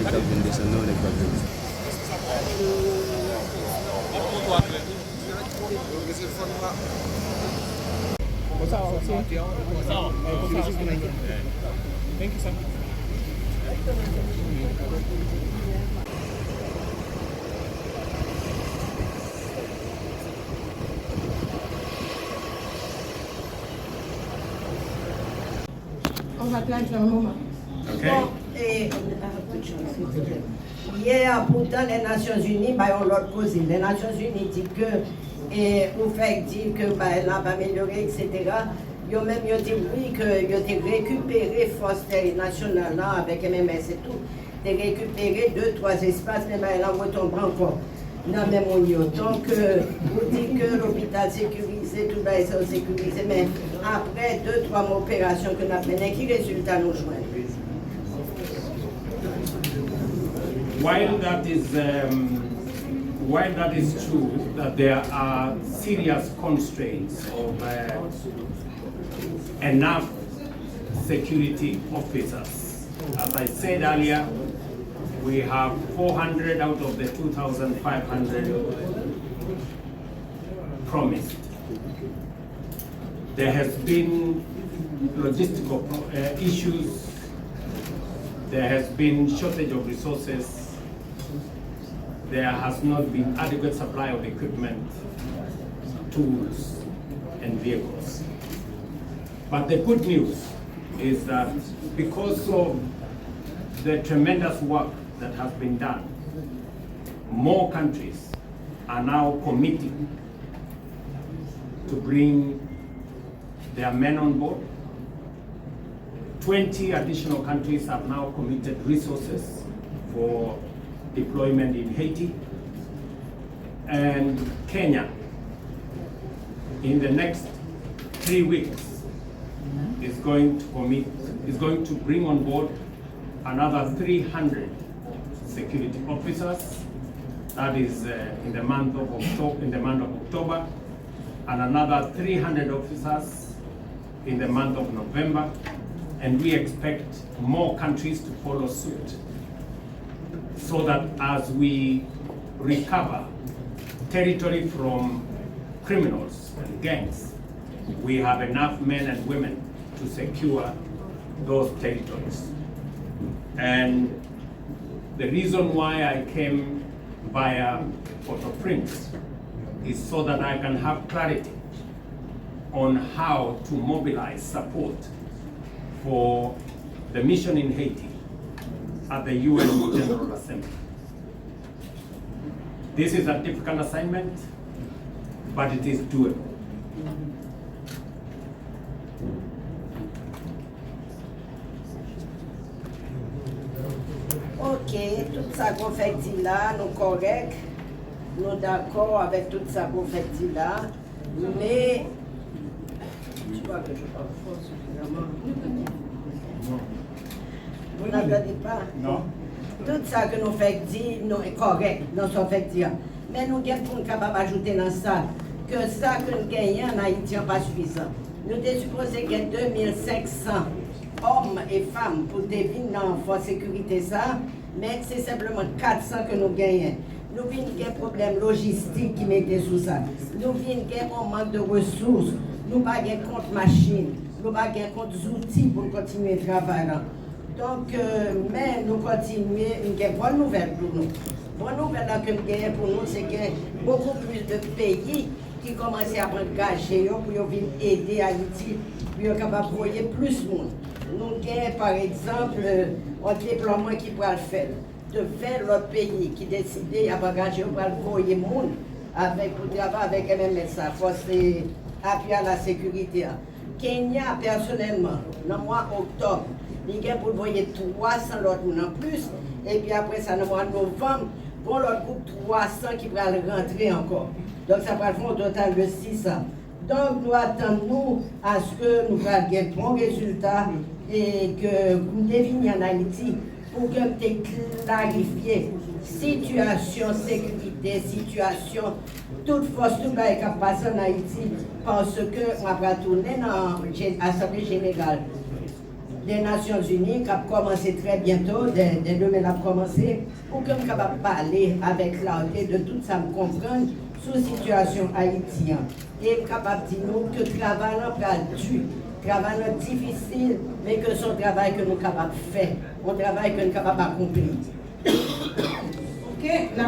nèg ka vinn descendre, nèg ka vinn. Thank you, sir. On va plaindre un moment. Okay. Hier, pourtant, les Nations Unies, ont l'autre cause. Les Nations Unies disent que, ou fait dire que, elle va améliorer, etc. Ils ont même dit oui, qu'ils ont récupéré force nationale là, avec MMS et tout. Ils ont récupéré 2-3 espaces, mais elle en retombe encore. Non, même on y donc, vous dites que l'hôpital sécurisé, tout va être sécurisé, mais après 2-3 opérations que nous avons menées, qui résultat nous joignent? While that is true, that there are serious constraints of enough security officers. As I said earlier, we have 400 out of the 2,500 promised. There has been logistical issues. There has been shortage of resources. There has not been adequate supply of equipment, tools, and vehicles. But the good news is that because of the tremendous work that has been done, more countries are now committing to bring their men on board. 20 additional countries have now committed resources for deployment in Haiti. And Kenya, in the next 3 weeks, is going to bring on board another 300 security officers. That is in the month of October, and another 300 officers in the month of November, and we expect more countries to follow suit, so that as we recover territory from criminals and gangs, we have enough men and women to secure those territories. And the reason why I came via Port-au-Prince is so that I can have clarity on how to mobilize support for the mission in Haiti at the UN General Assembly. This is a difficult assignment, but it is doable. Ok, tout ça qu'on fait dit là, nous correct, nous d'accord avec tout ça qu'on fait dit là, mais tu vois que je parle fort suffisamment. Vous n'entendez pas? Non. Tout ça que nous fait dire, nous est correct, nous sommes fait dire. Mais nous sommes capables d'ajouter dans ça que ça que nous gagnons en Haïti n'est pas suffisant. Nous sommes supposés qu'il y ait 2500 hommes et femmes pour devenir dans la sécurité ça, mais c'est simplement 400 que nous gagnons. Nous avons un problème logistique qui met sous ça. Nous avons un manque de ressources. Nous n'avons pas compte machine. Nous n'avons pas compte outils pour continuer à travailler. Donc, mais nous continuons, une bonne nouvelle pour nous. Bonne nouvelle que nous gagnons pour nous, c'est qu'il y a beaucoup plus de pays qui commencent à engager pour venir aider Haïti, pour être capable d'envoyer plus de monde. Nous gagnons par exemple un déploiement qui pourra le faire, de faire l'autre pays qui décide d'engager pour envoyer monde pour travailler avec MMSA, force appui à la sécurité. Kenya, personnellement, dans le mois d'octobre, il y a pour envoyer 300 autres en plus, et puis après ça, dans le mois de novembre, pour l'autre groupe 300 qui va rentrer encore. Donc ça va faire un total de 600. Donc nous attendons à ce que nous fassions des bons résultats et que nous devinions en Haïti pour que nous clarifier situation, sécurité, situation, toute force, tout va être passé en Haïti parce qu'on va tourner dans l'Assemblée générale. des Nations Unies qui a commencé très bientôt, dès demain elle a commencé, pour que je sois capable de parler avec clarté de tout ça, me comprendre sur la situation haïtienne. Et capable de dire nous que le travail n'est pas dur, le travail est difficile, mais que son travail que nous sommes capables de faire, un travail que nous sommes capables d'accomplir. Ok, la